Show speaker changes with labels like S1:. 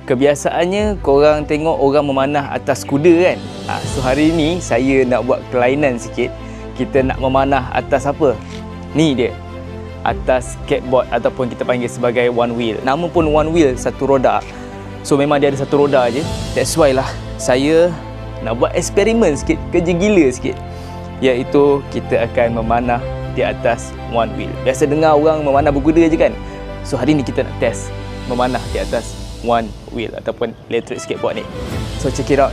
S1: Kebiasaannya korang tengok orang memanah atas kuda kan. So hari ni saya nak buat kelainan sikit. Kita nak memanah atas apa? Ni dia. Atas skateboard ataupun kita panggil sebagai one wheel. Nama pun one wheel, satu roda. So memang dia ada satu roda je. That's why lah saya nak buat eksperimen sikit, kerja gila sikit. Iaitu kita akan memanah di atas one wheel. Biasa dengar orang memanah berkuda je kan. So hari ni kita nak test memanah di atas one wheel ataupun electric skateboard ni. So check it out.